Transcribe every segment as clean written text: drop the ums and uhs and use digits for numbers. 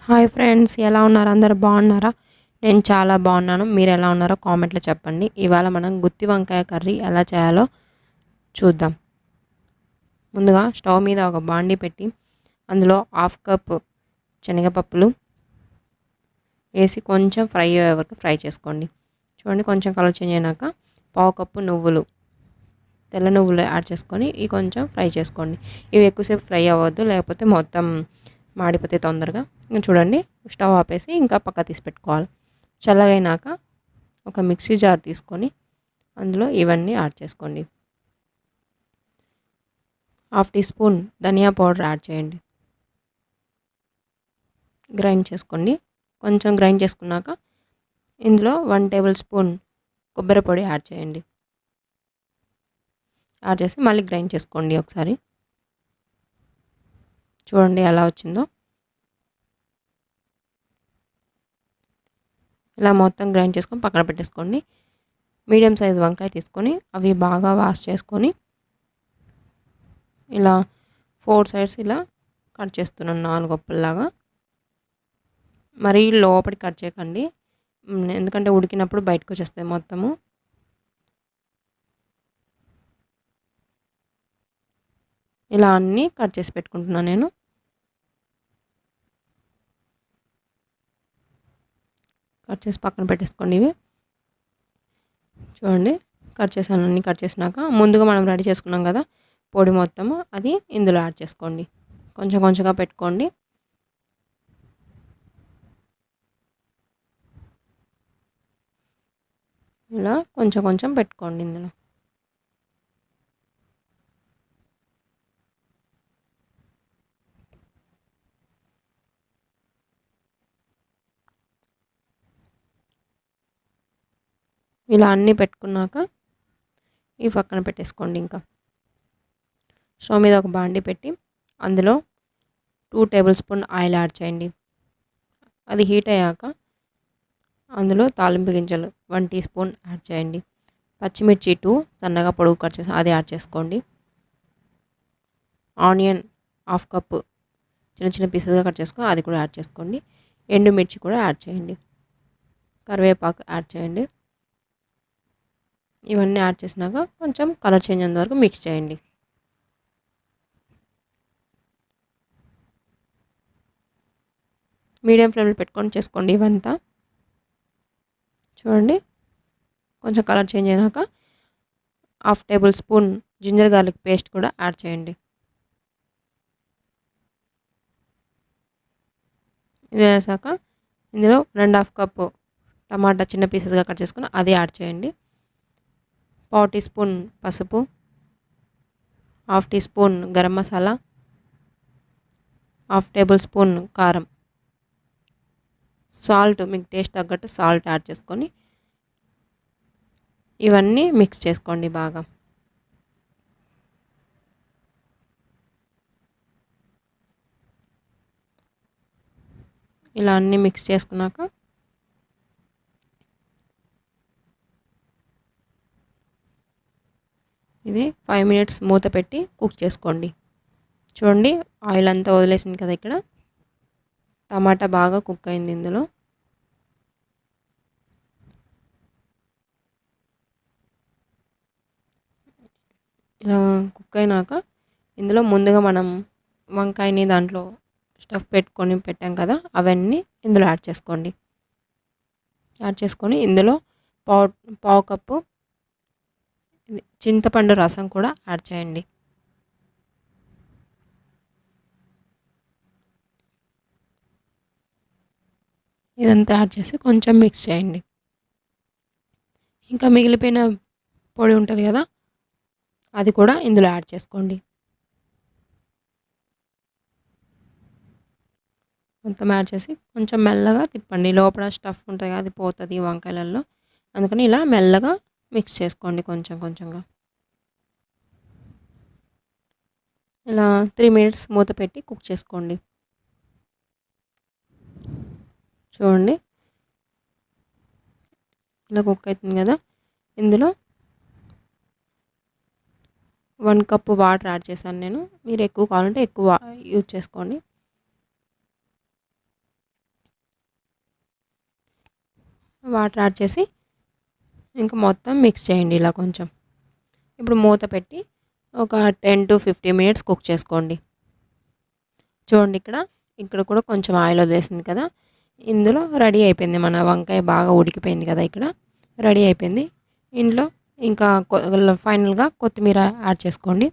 Hi friends, ఎలా ఉన్నారు? అందరూ బాగున్నారా? నేను చాలా బాగున్నాను. మీరు ఎలా ఉన్నారో కామెంట్లో చెప్పండి. ఇవాళ మనం గుత్తి వంకాయ కర్రీ ఎలా చేయాలో చూద్దాం. ముందుగా స్టవ్ మీద ఒక బాండీ పెట్టి అందులో హాఫ్ కప్ శనగపప్పులు వేసి కొంచెం ఫ్రై అయ్యే వరకు ఫ్రై చేసుకోండి. చూడండి, కొంచెం కలర్ చేంజ్ అయినాక పావు కప్పు నువ్వులు, తెల్ల నువ్వులు యాడ్ చేసుకొని ఇవి కొంచెం ఫ్రై చేసుకోండి. ఇవి ఎక్కువసేపు ఫ్రై అవ్వద్దు, లేకపోతే మొత్తం మాడిపోతే తొందరగా. చూడండి, స్టవ్ ఆపేసి ఇంకా పక్క తీసి పెట్టుకోవాలి. చల్లగైనాక ఒక మిక్సీ జార్ తీసుకొని అందులో ఇవన్నీ యాడ్ చేసుకోండి. హాఫ్ టీ స్పూన్ ధనియా పౌడర్ యాడ్ చేయండి. గ్రైండ్ చేసుకోండి. కొంచెం గ్రైండ్ చేసుకున్నాక ఇందులో 1 టేబుల్ స్పూన్ కొబ్బరి పొడి యాడ్ చేయండి. యాడ్ చేసి మళ్ళీ గ్రైండ్ చేసుకోండి ఒకసారి. చూడండి ఎలా వచ్చిందో. ఇలా మొత్తం గ్రైండ్ చేసుకొని పక్కన పెట్టేసుకోండి. మీడియం సైజ్ వంకాయ తీసుకొని అవి బాగా వాష్ చేసుకొని ఇలా 4 సైడ్స్ ఇలా కట్ చేస్తున్నాను, 4 గొప్పల్లాగా. మరీ లోపలికి కట్ చేయకండి, ఎందుకంటే ఉడికినప్పుడు బయటకు వచ్చేస్తాయి మొత్తము. ఇలా అన్నీ కట్ చేసి పెట్టుకుంటున్నాను నేను. కట్ చేసి పక్కన పెట్టేసుకోండి. ఇవి చూడండి, కట్ చేసాను. అన్నీ కట్ చేసినాక ముందుగా మనం రెడీ చేసుకున్నాం కదా పొడి మొత్తము, అది ఇందులో యాడ్ చేసుకోండి. కొంచెం కొంచెంగా పెట్టుకోండి. ఇలా కొంచెం కొంచెం పెట్టుకోండి ఇందులో. ఇలా అన్నీ పెట్టుకున్నాక ఈ పక్కన పెట్టేసుకోండి. ఇంకా స్టవ్ మీద ఒక బాండీ పెట్టి అందులో 2 టేబుల్ స్పూన్ ఆయిల్ యాడ్ చేయండి. అది హీట్ అయ్యాక అందులో తాలింపు గింజలు 1 టీ స్పూన్ యాడ్ చేయండి. పచ్చిమిర్చి 2 సన్నగా పొడుగు కట్ చేసి అది యాడ్ చేసుకోండి. ఆనియన్ హాఫ్ కప్ చిన్న చిన్న పీసెస్గా కట్ చేసుకొని అది కూడా యాడ్ చేసుకోండి. ఎండుమిర్చి కూడా యాడ్ చేయండి. కరివేపాకు యాడ్ చేయండి. ఇవన్నీ యాడ్ చేసినాక కొంచెం కలర్ చేంజ్ అయ్యేంత వరకు మిక్స్ చేయండి. మీడియం ఫ్లేమ్లో పెట్టుకొని చేసుకోండి ఇవంతా. చూడండి, కొంచెం కలర్ చేంజ్ అయినాక half tablespoon ginger garlic paste కూడా యాడ్ చేయండి. ఇది వేసాక ఇందులో 2.5 కప్పు టమాటా చిన్న పీసెస్గా కట్ చేసుకుని అది యాడ్ చేయండి. పావు టీ స్పూన్ పసుపు, half teaspoon garam masala, half tablespoon కారం, సాల్ట్ మీకు టేస్ట్ తగ్గట్టు సాల్ట్ యాడ్ చేసుకొని ఇవన్నీ మిక్స్ చేసుకోండి బాగా. ఇలా అన్నీ మిక్స్ చేసుకున్నాక ఇది 5 మినిట్స్ మూత పెట్టి కుక్ చేసుకోండి. చూడండి, ఆయిల్ అంతా వదిలేసింది కదా, ఇక్కడ టమాటా బాగా కుక్ అయింది ఇందులో. ఇలా కుక్ అయినాక ఇందులో ముందుగా మనం వంకాయని దాంట్లో స్టఫ్ పెట్టుకొని పెట్టాం కదా, అవన్నీ ఇందులో యాడ్ చేసుకోండి. యాడ్ చేసుకొని ఇందులో పావు కప్పు చింతపండు రసం కూడా యాడ్ చేయండి. ఇదంతా యాడ్ చేసి కొంచెం మిక్స్ చేయండి. ఇంకా మిగిలిపోయిన పొడి ఉంటుంది కదా, అది కూడా ఇందులో యాడ్ చేసుకోండి. మొత్తం యాడ్ చేసి కొంచెం మెల్లగా తిప్పండి. లోపల స్టఫ్ ఉంటుంది కదా, అది పోతుంది వంకాయలలో. అందుకని ఇలా మెల్లగా మిక్స్ చేసుకోండి కొంచెం కొంచెంగా. ఇలా 3 మినిట్స్ మూత పెట్టి కుక్ చేసుకోండి. చూడండి, ఇలా కుక్ అవుతుంది కదా. ఇందులో 1 కప్పు వాటర్ యాడ్ చేశాను నేను. మీరు ఎక్కువ కావాలంటే ఎక్కువ యూజ్ చేసుకోండి. వాటర్ యాడ్ చేసి ఇంకా మొత్తం మిక్స్ చేయండి ఇలా కొంచెం. ఇప్పుడు మూత పెట్టి ఒక 10 to 15 మినిట్స్ కుక్ చేసుకోండి. చూడండి ఇక్కడ కూడా కొంచెం ఆయిల్ వదిలేసింది కదా, ఇందులో రెడీ అయిపోయింది. మన వంకాయ బాగా ఉడికిపోయింది కదా, ఇక్కడ రెడీ అయిపోయింది. ఇందులో ఇంకా ఫైనల్గా కొత్తిమీర యాడ్ చేసుకోండి.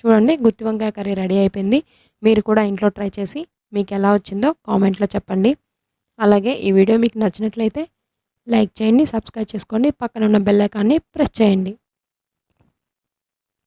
చూడండి గుత్తి వంకాయ కర్రీ రెడీ అయిపోయింది. మీరు కూడా ఇంట్లో ట్రై చేసి మీకు ఎలా వచ్చిందో కామెంట్లో చెప్పండి. అలాగే ఈ వీడియో మీకు నచ్చినట్లయితే లైక్ చేయండి, సబ్స్క్రైబ్ చేసుకోండి, పక్కన ఉన్న బెల్ ఐకాన్ని ప్రెస్ చేయండి.